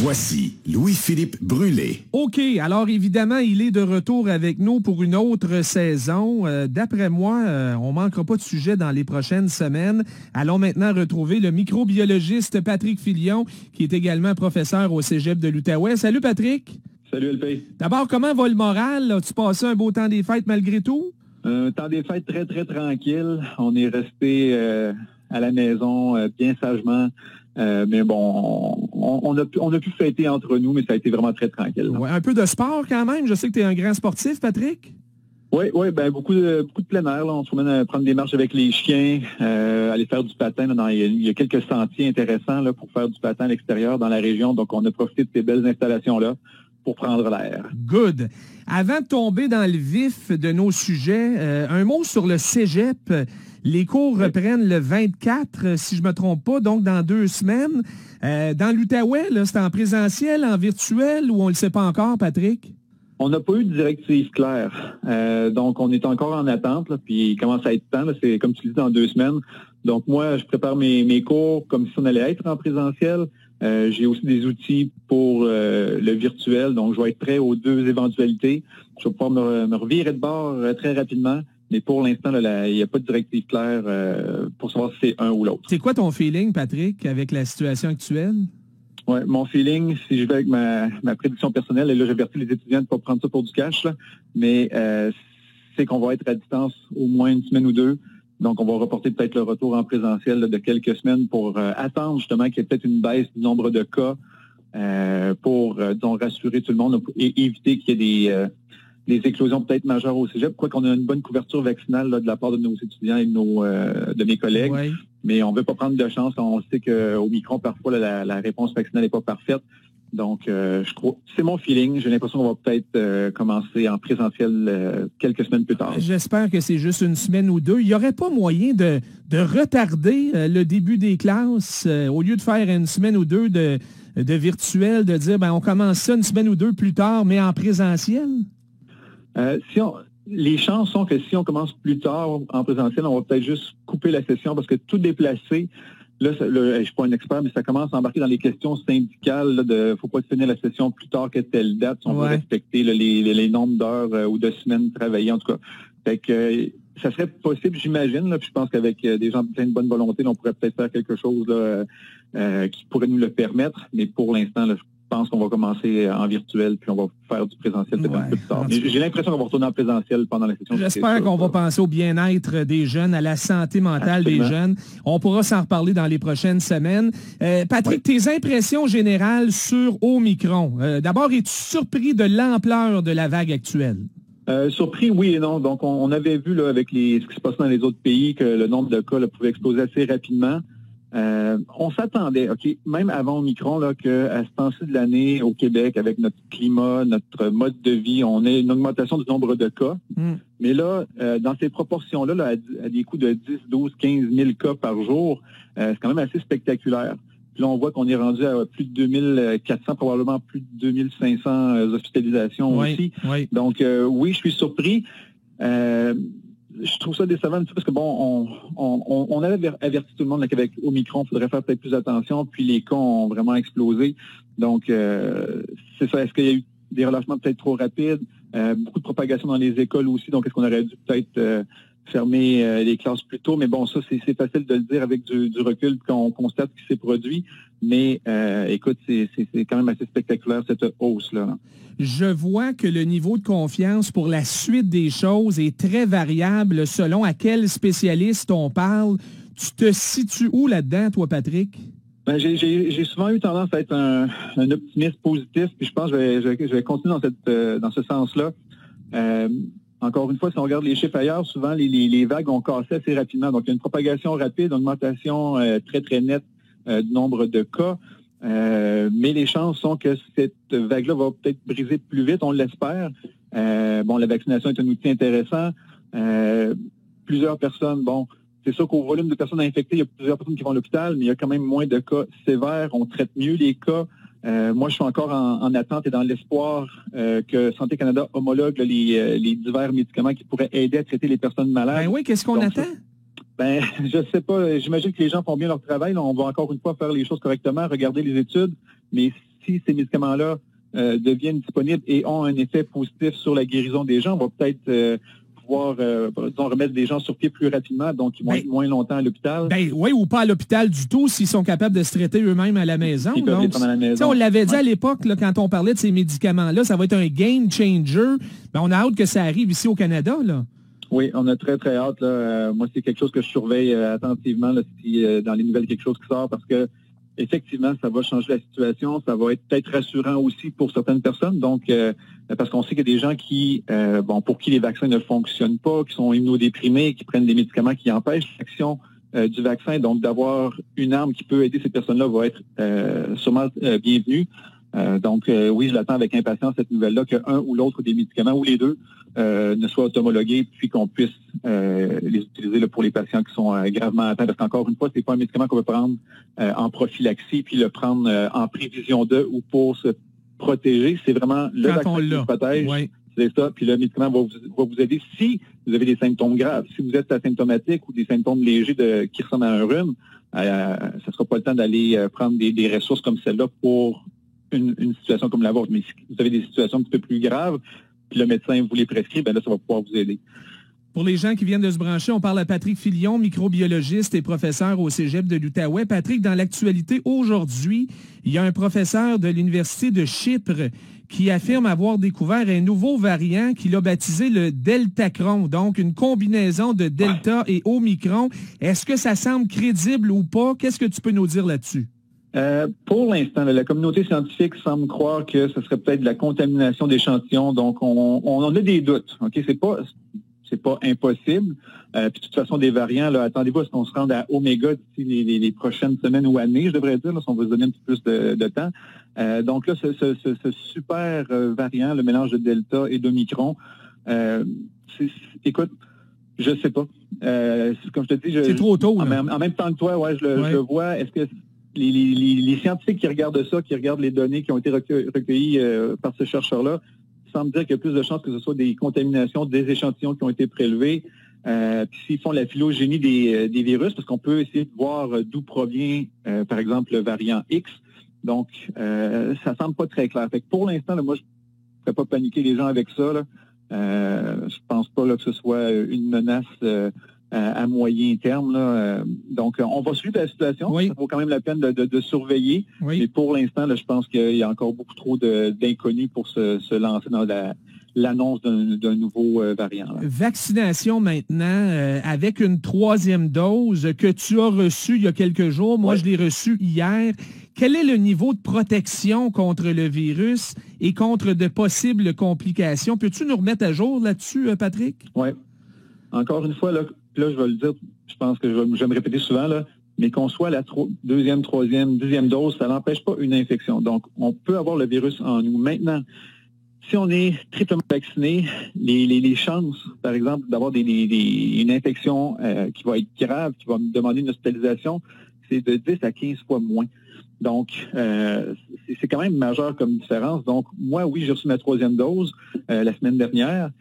Voici Louis-Philippe Brûlé. OK, alors évidemment, il est de retour avec nous pour une autre saison. D'après moi, on manquera pas de sujet dans les prochaines semaines. Allons maintenant retrouver le microbiologiste Patrick Filion, qui est également professeur au Cégep de l'Outaouais. Salut Patrick. Salut LP. D'abord, comment va le moral? As-tu passé un beau temps des fêtes malgré tout? Un temps des fêtes très, très tranquille. On est resté à la maison bien sagement. Mais bon, on a pu fêter entre nous, mais ça a été vraiment très tranquille. Ouais, un peu de sport quand même. Je sais que tu es un grand sportif, Patrick. Oui, ben beaucoup de plein air. Là. On se promène à prendre des marches avec les chiens, aller faire du patin. Il y a quelques sentiers intéressants là, pour faire du patin à l'extérieur dans la région. Donc, on a profité de ces belles installations-là pour prendre l'air. Good. Avant de tomber dans le vif de nos sujets, un mot sur le cégep. Les cours reprennent le 24, si je ne me trompe pas, donc dans 2 semaines. Dans l'Outaouais, c'est en présentiel, en virtuel, ou on ne le sait pas encore, Patrick? On n'a pas eu de directive claire. Donc, on est encore en attente, là, puis il commence à être temps. Là, c'est comme tu dis, dans 2 semaines. Donc, moi, je prépare mes cours comme si on allait être en présentiel. J'ai aussi des outils pour le virtuel, donc je vais être prêt aux 2 éventualités. Je vais pouvoir me revirer de bord très rapidement. Mais pour l'instant, il n'y a pas de directive claire pour savoir si c'est un ou l'autre. C'est quoi ton feeling, Patrick, avec la situation actuelle? Ouais, mon feeling, si je vais avec ma prédiction personnelle, et là, j'avertis les étudiants de ne pas prendre ça pour du cash, là, mais c'est qu'on va être à distance au moins 1 semaine ou 2. Donc, on va reporter peut-être le retour en présentiel là, de quelques semaines pour attendre justement qu'il y ait peut-être une baisse du nombre de cas pour, disons, rassurer tout le monde et éviter qu'il y ait des éclosions peut-être majeures au cégep, quoi qu'on a une bonne couverture vaccinale là, de la part de nos étudiants et de mes collègues. Oui. Mais on ne veut pas prendre de chance. On sait qu'au Omicron, parfois, la réponse vaccinale n'est pas parfaite. Donc, je crois, c'est mon feeling. J'ai l'impression qu'on va peut-être commencer en présentiel quelques semaines plus tard. J'espère que c'est juste 1 semaine ou 2. Il n'y aurait pas moyen de retarder le début des classes au lieu de faire 1 semaine ou 2 de virtuel, de dire on commence ça 1 semaine ou 2 plus tard, mais en présentiel? Les chances sont que si on commence plus tard en présentiel, on va peut-être juste couper la session parce que tout déplacer, là, je ne suis pas un expert, mais ça commence à embarquer dans les questions syndicales. Il ne faut pas finir la session plus tard que telle date si on veut respecter là, les nombres d'heures ou de semaines travaillées, en tout cas. Fait que ça serait possible, j'imagine, puis je pense qu'avec des gens plein de bonne volonté, on pourrait peut-être faire quelque chose là, qui pourrait nous le permettre, mais pour l'instant, là, je pense qu'on va commencer en virtuel, puis on va faire du présentiel peut-être un peu plus tard. Mais j'ai l'impression qu'on va retourner en présentiel pendant la session. J'espère qu'on va penser au bien-être des jeunes, à la santé mentale des jeunes. On pourra s'en reparler dans les prochaines semaines. Patrick, tes impressions générales sur Omicron. D'abord, es-tu surpris de l'ampleur de la vague actuelle? Surpris, oui et non. Donc, on avait vu là, avec ce qui se passe dans les autres pays que le nombre de cas là, pouvait exploser assez rapidement. On s'attendait, même avant Omicron, là, qu'à ce temps-ci de l'année, au Québec, avec notre climat, notre mode de vie, on ait une augmentation du nombre de cas. Mais là, dans ces proportions-là, là, à des coups de 10, 12, 15 000 cas par jour, c'est quand même assez spectaculaire. Puis là, on voit qu'on est rendu à plus de 2400, probablement plus de 2500 hospitalisations aussi. Oui. Donc, oui, je suis surpris. Je trouve ça décevant un petit peu parce que, on avait averti tout le monde qu'avec Omicron, il faudrait faire peut-être plus attention, puis les cas ont vraiment explosé. Donc, c'est ça. Est-ce qu'il y a eu des relâchements peut-être trop rapides? Beaucoup de propagation dans les écoles aussi. Donc, est-ce qu'on aurait dû peut-être fermer les classes plus tôt? Mais bon, ça, c'est facile de le dire avec du recul qu'on constate ce qui s'est produit. Mais, écoute, c'est quand même assez spectaculaire, cette hausse-là. Je vois que le niveau de confiance pour la suite des choses est très variable selon à quel spécialiste on parle. Tu te situes où là-dedans, toi, Patrick? J'ai souvent eu tendance à être un optimiste positif, puis je pense que je vais continuer dans ce sens-là. Encore une fois, si on regarde les chiffres ailleurs, souvent les vagues ont cassé assez rapidement. Donc, il y a une propagation rapide, une augmentation très, très nette du nombre de cas. Mais les chances sont que cette vague-là va peut-être briser plus vite, on l'espère. La vaccination est un outil intéressant. Plusieurs personnes, c'est sûr qu'au volume de personnes infectées, il y a plusieurs personnes qui vont à l'hôpital, mais il y a quand même moins de cas sévères. On traite mieux les cas. Moi, je suis encore en attente et dans l'espoir que Santé Canada homologue les divers médicaments qui pourraient aider à traiter les personnes malades. Oui, qu'est-ce qu'on attend? Je sais pas. J'imagine que les gens font bien leur travail. Là, on va encore une fois faire les choses correctement, regarder les études. Mais si ces médicaments-là deviennent disponibles et ont un effet positif sur la guérison des gens, on va peut-être pouvoir remettre des gens sur pied plus rapidement, donc ils vont être moins longtemps à l'hôpital. Oui, ou pas à l'hôpital du tout, s'ils sont capables de se traiter eux-mêmes à la maison. Ils peuvent les prendre à la maison. On l'avait dit à l'époque, là, quand on parlait de ces médicaments-là, ça va être un game changer. On a hâte que ça arrive ici au Canada, là. Oui, on a très, très hâte. Là. Moi, c'est quelque chose que je surveille attentivement là, si dans les nouvelles quelque chose qui sort, parce que effectivement, ça va changer la situation. Ça va être peut-être rassurant aussi pour certaines personnes. Donc, parce qu'on sait qu'il y a des gens qui, pour qui les vaccins ne fonctionnent pas, qui sont immunodéprimés, qui prennent des médicaments qui empêchent l'action du vaccin. Donc, d'avoir une arme qui peut aider ces personnes-là va être sûrement bienvenue. Oui, je l'attends avec impatience, cette nouvelle-là, qu'un ou l'autre des médicaments, ou les deux, ne soient automologués, puis qu'on puisse les utiliser là, pour les patients qui sont gravement atteints. Parce qu'encore une fois, c'est pas un médicament qu'on peut prendre en prophylaxie, puis le prendre en prévision de ou pour se protéger. C'est vraiment le vaccin qui vous protège. Oui. C'est ça. Puis le médicament va vous aider si vous avez des symptômes graves. Si vous êtes asymptomatique ou des symptômes légers qui ressemblent à un rhume, ça ne sera pas le temps d'aller prendre des ressources comme celle-là pour une situation comme la vôtre. Mais si vous avez des situations un petit peu plus graves, puis le médecin vous les prescrit, là, ça va pouvoir vous aider. Pour les gens qui viennent de se brancher, on parle à Patrick Filion, microbiologiste et professeur au Cégep de l'Outaouais. Patrick, dans l'actualité aujourd'hui, il y a un professeur de l'Université de Chypre qui affirme avoir découvert un nouveau variant qu'il a baptisé le Deltacron, donc une combinaison de Delta et Omicron. Est-ce que ça semble crédible ou pas? Qu'est-ce que tu peux nous dire là-dessus? Pour l'instant, la communauté scientifique semble croire que ce serait peut-être de la contamination d'échantillons. Donc, on a des doutes. Ok, c'est pas impossible. Puis de toute façon, des variants, là, attendez-vous à ce qu'on se rende à Oméga d'ici les prochaines semaines ou années, je devrais dire, là, si on veut se donner un petit peu plus de temps. Donc là, ce super variant, le mélange de Delta et d'Omicron, écoute, je sais pas. Comme je te dis, c'est trop tôt. En même temps que toi, je le vois. Est-ce que les scientifiques qui regardent ça, qui regardent les données qui ont été recueillies par ce chercheur-là, semblent dire qu'il y a plus de chances que ce soit des contaminations, des échantillons qui ont été prélevés. Puis s'ils font la phylogénie des virus, parce qu'on peut essayer de voir d'où provient, par exemple, le variant X. Donc, ça semble pas très clair. Fait que pour l'instant, là, moi, je ne ferais pas paniquer les gens avec ça. Là. Je pense pas là, que ce soit une menace à moyen terme. Là. Donc, on va suivre la situation. Oui. Ça vaut quand même la peine de surveiller. Oui. Mais pour l'instant, là, je pense qu'il y a encore beaucoup trop d'inconnus pour se lancer dans l'annonce d'un nouveau variant. Là. Vaccination maintenant, avec une 3e dose que tu as reçue il y a quelques jours. Moi, je l'ai reçue hier. Quel est le niveau de protection contre le virus et contre de possibles complications? Peux-tu nous remettre à jour là-dessus, Patrick? Oui. Encore une fois, là, je vais le dire, je pense que je vais me répéter souvent, là, mais qu'on soit la 2e, 3e, 10e dose, ça n'empêche pas une infection. Donc, on peut avoir le virus en nous. Maintenant, si on est triplement vacciné, les chances, par exemple, d'avoir une infection qui va être grave, qui va me demander une hospitalisation, c'est de 10 à 15 fois moins. Donc, c'est quand même majeur comme différence. Donc, moi, oui, j'ai reçu ma 3e dose la semaine dernière.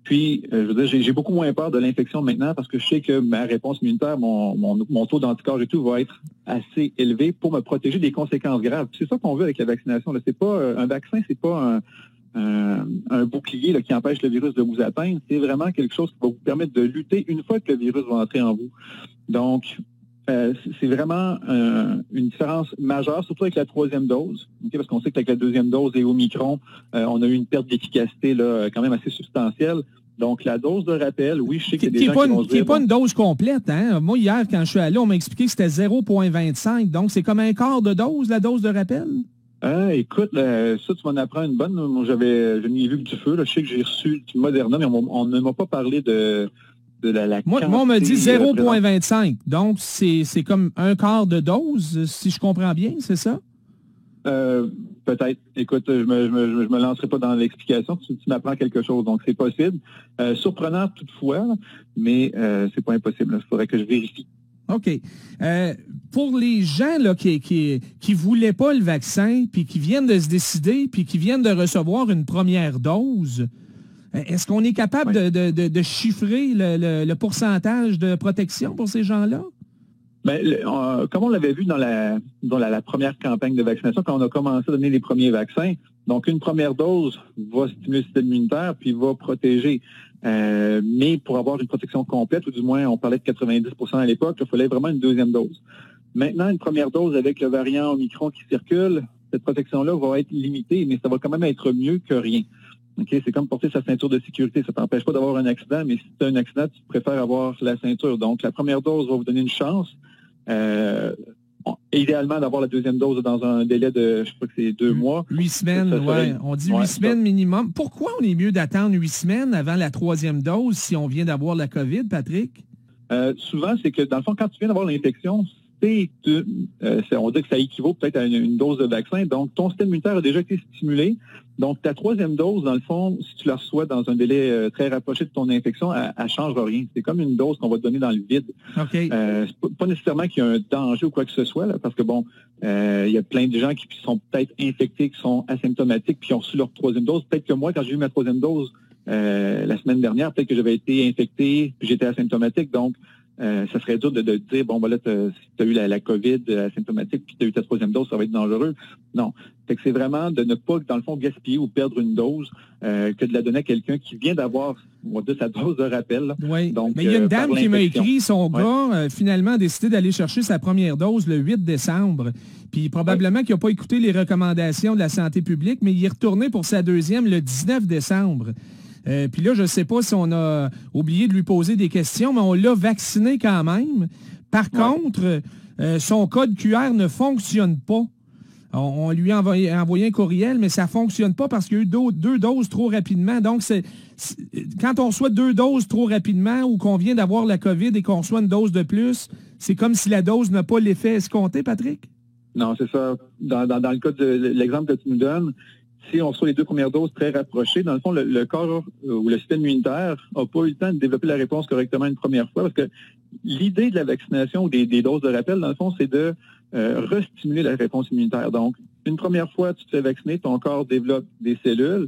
Puis, je veux dire, j'ai beaucoup moins peur de l'infection maintenant parce que je sais que ma réponse immunitaire, mon taux d'anticorps et tout va être assez élevé pour me protéger des conséquences graves. C'est ça qu'on veut avec la vaccination. Là. C'est pas un vaccin, c'est pas un bouclier là, qui empêche le virus de vous atteindre. C'est vraiment quelque chose qui va vous permettre de lutter une fois que le virus va entrer en vous. Donc, c'est vraiment une différence majeure, surtout avec la 3e dose, okay, parce qu'on sait qu'avec la 2e dose et Omicron, on a eu une perte d'efficacité là, quand même assez substantielle. Donc, la dose de rappel, oui, je sais qu'il y a des gens qui vont se dire... Qui n'est pas une dose complète, hein? Moi, hier, quand je suis allé, on m'a expliqué que c'était 0,25. Donc, c'est comme un quart de dose, la dose de rappel? Écoute, ça, tu m'en apprends une bonne. Moi, je n'y ai vu que du feu. Là. Je sais que j'ai reçu du Moderna, mais on ne m'a pas parlé de la moi, on m'a dit 0,25. Donc, c'est comme un quart de dose, si je comprends bien, c'est ça? Peut-être. Écoute, je me lancerai pas dans l'explication. Tu m'apprends quelque chose, donc c'est possible. Surprenant toutefois, mais c'est pas impossible. Il faudrait que je vérifie. OK. Pour les gens là, qui voulaient pas le vaccin, puis qui viennent de se décider, puis qui viennent de recevoir une première dose, est-ce qu'on est capable de chiffrer le pourcentage de protection pour ces gens-là? Comme on l'avait vu dans la première campagne de vaccination, quand on a commencé à donner les premiers vaccins, donc une première dose va stimuler le système immunitaire puis va protéger. Mais pour avoir une protection complète, ou du moins on parlait de 90% à l'époque, il fallait vraiment une deuxième dose. Maintenant, une première dose avec le variant Omicron qui circule, cette protection-là va être limitée, mais ça va quand même être mieux que rien. Okay, c'est comme porter sa ceinture de sécurité. Ça t'empêche pas d'avoir un accident, mais si tu as un accident, tu préfères avoir la ceinture. Donc, la première dose va vous donner une chance. Idéalement, d'avoir la deuxième dose dans un délai de, je crois que c'est 2 mois. 8 semaines, oui. On dit 8 semaines minimum. Pourquoi on est mieux d'attendre 8 semaines avant la troisième dose si on vient d'avoir la COVID, Patrick? Souvent, c'est que, dans le fond, quand tu viens d'avoir l'infection, on dit que ça équivaut peut-être à une dose de vaccin. Donc, ton système immunitaire a déjà été stimulé. Donc, ta troisième dose, dans le fond, si tu la reçois dans un délai très rapproché de ton infection, elle ne changera rien. C'est comme une dose qu'on va te donner dans le vide. Okay. C'est pas nécessairement qu'il y a un danger ou quoi que ce soit, là, parce que il y a plein de gens qui sont peut-être infectés, qui sont asymptomatiques, puis qui ont reçu leur troisième dose. Peut-être que moi, quand j'ai eu ma troisième dose la semaine dernière, peut-être que j'avais été infecté, puis j'étais asymptomatique. Donc, ça serait dur de dire, là, si tu as eu la COVID asymptomatique puis tu as eu ta troisième dose, ça va être dangereux. Non. Fait que c'est vraiment de ne pas, dans le fond, gaspiller ou perdre une dose que de la donner à quelqu'un qui vient d'avoir, on va dire, sa dose de rappel. Oui. Donc, mais il y a une dame qui m'a écrit, son gars, finalement, a décidé d'aller chercher sa première dose le 8 décembre. Puis probablement qu'il n'a pas écouté les recommandations de la santé publique, mais il est retourné pour sa deuxième le 19 décembre. Puis là, je ne sais pas si on a oublié de lui poser des questions, mais on l'a vacciné quand même. Par contre, son code QR ne fonctionne pas. On lui a envoyé un courriel, mais ça ne fonctionne pas parce qu'il y a eu deux doses trop rapidement. Donc, quand on reçoit 2 doses trop rapidement ou qu'on vient d'avoir la COVID et qu'on reçoit une dose de plus, c'est comme si la dose n'a pas l'effet escompté, Patrick? Non, c'est ça. Dans le cas de l'exemple que tu nous donnes, si on reçoit les 2 premières doses très rapprochées, dans le fond, le corps ou le système immunitaire n'a pas eu le temps de développer la réponse correctement une première fois, parce que l'idée de la vaccination ou des doses de rappel, dans le fond, c'est de restimuler la réponse immunitaire. Donc, une première fois, tu te fais vacciner, ton corps développe des cellules,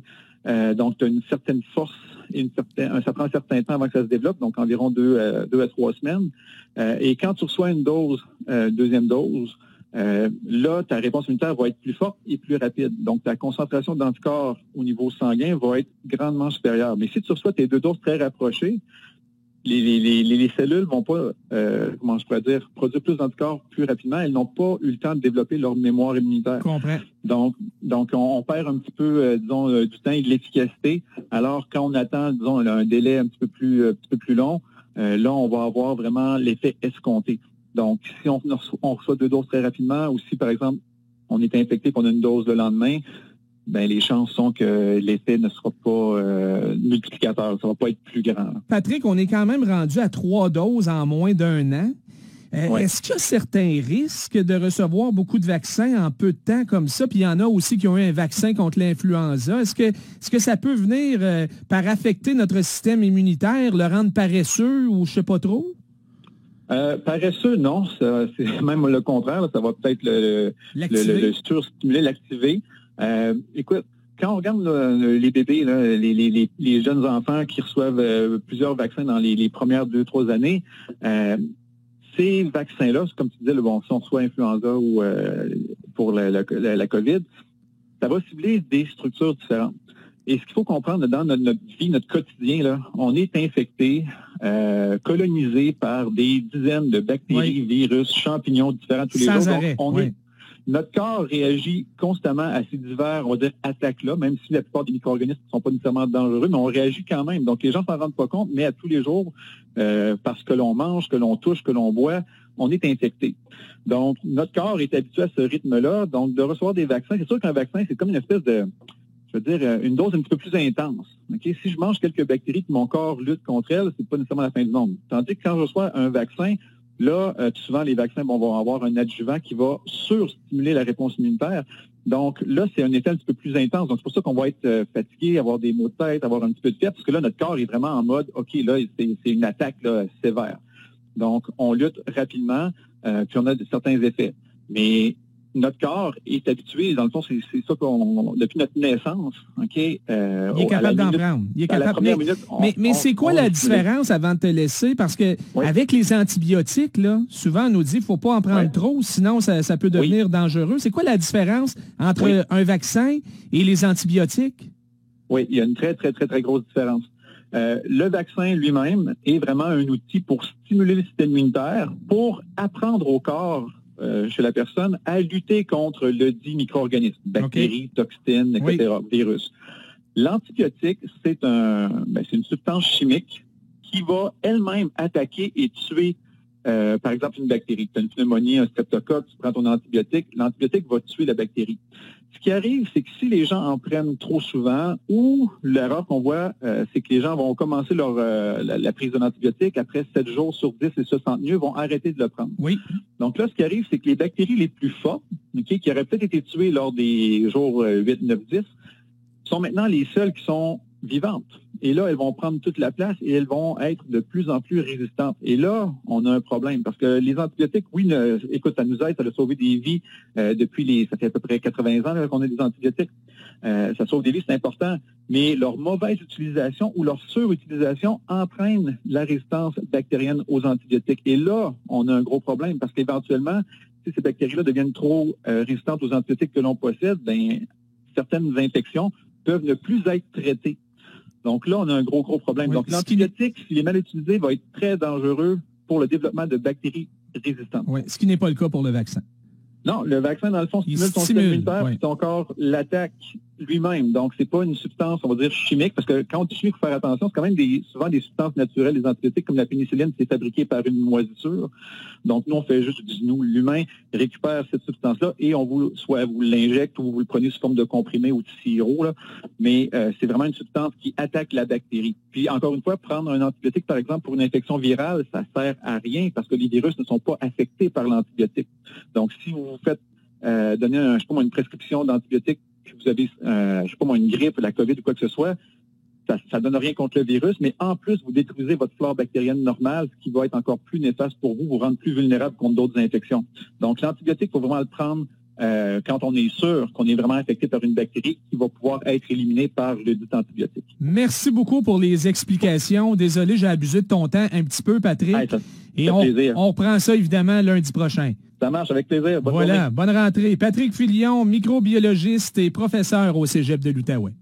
donc tu as une certaine force et ça prend un certain temps avant que ça se développe, donc environ 2 à 3 semaines. Et quand tu reçois une dose, deuxième dose, là, ta réponse immunitaire va être plus forte et plus rapide. Donc, ta concentration d'anticorps au niveau sanguin va être grandement supérieure. Mais si tu reçois tes 2 doses très rapprochées, les cellules vont pas, produire plus d'anticorps plus rapidement. Elles n'ont pas eu le temps de développer leur mémoire immunitaire. Comprends. Donc on perd un petit peu, du temps et de l'efficacité. Alors, quand on attend, un délai un petit peu plus long, là, on va avoir vraiment l'effet escompté. Donc, si on reçoit 2 doses très rapidement, ou si, par exemple, on est infecté et qu'on a une dose le lendemain, les chances sont que l'effet ne sera pas multiplicateur. Ça va pas être plus grand. Patrick, on est quand même rendu à 3 doses en moins d'1 an. Est-ce qu'il y a certains risques de recevoir beaucoup de vaccins en peu de temps comme ça? Puis il y en a aussi qui ont eu un vaccin contre l'influenza. Est-ce que ça peut venir par affecter notre système immunitaire, le rendre paresseux ou je sais pas trop? Paresseux, non. C'est même le contraire. Là. Ça va peut-être le surstimuler, l'activer. Écoute, quand on regarde les bébés, là, les jeunes enfants qui reçoivent plusieurs vaccins dans les premières 2-3 années, ces vaccins-là, comme tu disais, si on reçoit influenza ou pour la COVID, ça va cibler des structures différentes. Et ce qu'il faut comprendre dans notre vie, notre quotidien, là, on est infecté, colonisé par des dizaines de bactéries, virus, champignons différents tous les jours. Donc, notre corps réagit constamment à ces divers, on va dire, attaques-là, même si la plupart des micro-organismes ne sont pas nécessairement dangereux, mais on réagit quand même. Donc, les gens ne s'en rendent pas compte, mais à tous les jours, parce que l'on mange, que l'on touche, que l'on boit, on est infecté. Donc, notre corps est habitué à ce rythme-là. Donc, de recevoir des vaccins, c'est sûr qu'un vaccin, c'est comme une espèce de, une dose un petit peu plus intense. Okay? Si je mange quelques bactéries que mon corps lutte contre elles, c'est pas nécessairement la fin du monde. Tandis que quand je reçois un vaccin, là, souvent, les vaccins vont avoir un adjuvant qui va surstimuler la réponse immunitaire. Donc, là, c'est un effet un petit peu plus intense. Donc, c'est pour ça qu'on va être fatigué, avoir des maux de tête, avoir un petit peu de fièvre, parce que là, notre corps est vraiment en mode, OK, là, c'est une attaque là, sévère. Donc, on lutte rapidement, puis on a certains effets. Mais notre corps est habitué, dans le fond, c'est ça qu'on, depuis notre naissance, OK? Il est capable d'en prendre. Il est capable. Mais c'est quoi la différence avant de te laisser? Parce que avec les antibiotiques, là, souvent on nous dit qu'il ne faut pas en prendre trop, sinon ça peut devenir dangereux. C'est quoi la différence entre un vaccin et les antibiotiques? Oui, il y a une très, très, très, très grosse différence. Le vaccin lui-même est vraiment un outil pour stimuler le système immunitaire, pour apprendre au corps chez la personne à lutter contre le dit micro-organisme, bactéries, toxines, etc., virus. L'antibiotique, c'est une substance chimique qui va elle-même attaquer et tuer, par exemple, une bactérie. Tu as une pneumonie, un streptocoque, tu prends ton antibiotique, l'antibiotique va tuer la bactérie. Ce qui arrive, c'est que si les gens en prennent trop souvent, ou l'erreur qu'on voit, c'est que les gens vont commencer la prise de l'antibiotique, après 7 jours sur 10, ils se sentent mieux, vont arrêter de le prendre. Oui. Donc là, ce qui arrive, c'est que les bactéries les plus fortes, qui auraient peut-être été tuées lors des jours 8, 9, 10, sont maintenant les seules qui sont vivantes. Et là, elles vont prendre toute la place et elles vont être de plus en plus résistantes. Et là, on a un problème parce que les antibiotiques, écoute, ça nous aide, ça a sauvé des vies ça fait à peu près 80 ans là, qu'on a des antibiotiques. Ça sauve des vies, c'est important. Mais leur mauvaise utilisation ou leur surutilisation entraîne la résistance bactérienne aux antibiotiques. Et là, on a un gros problème parce qu'éventuellement, si ces bactéries-là deviennent trop résistantes aux antibiotiques que l'on possède, certaines infections peuvent ne plus être traitées. Donc là, on a un gros problème. Donc l'antibiotique, s'il est mal utilisé, va être très dangereux pour le développement de bactéries résistantes. Oui, ce qui n'est pas le cas pour le vaccin. Non, le vaccin, dans le fond, stimule ton système immunitaire, puis ton corps l'attaque lui-même. Donc, c'est pas une substance, on va dire, chimique, parce que quand on dit chimique, il faut faire attention, c'est quand même souvent des substances naturelles, les antibiotiques, comme la pénicilline, c'est fabriqué par une moisissure. Donc, nous, on fait juste, l'humain récupère cette substance-là et soit vous l'injecte ou vous le prenez sous forme de comprimé ou de sirop, là. Mais c'est vraiment une substance qui attaque la bactérie. Puis, encore une fois, prendre un antibiotique, par exemple, pour une infection virale, ça sert à rien parce que les virus ne sont pas affectés par l'antibiotique. Donc, si vous vous faites donner une prescription d'antibiotiques, que vous avez, une grippe, la COVID ou quoi que ce soit, ça donne rien contre le virus, mais en plus, vous détruisez votre flore bactérienne normale, ce qui va être encore plus néfaste pour vous rendre plus vulnérable contre d'autres infections. Donc, l'antibiotique, il faut vraiment le prendre quand on est sûr qu'on est vraiment infecté par une bactérie qui va pouvoir être éliminée par le dit antibiotique. Merci beaucoup pour les explications. Désolé, j'ai abusé de ton temps un petit peu, Patrick. Et on reprend ça, évidemment, lundi prochain. Ça marche, avec plaisir. Bonne rentrée. Patrick Filion, microbiologiste et professeur au Cégep de l'Outaouais.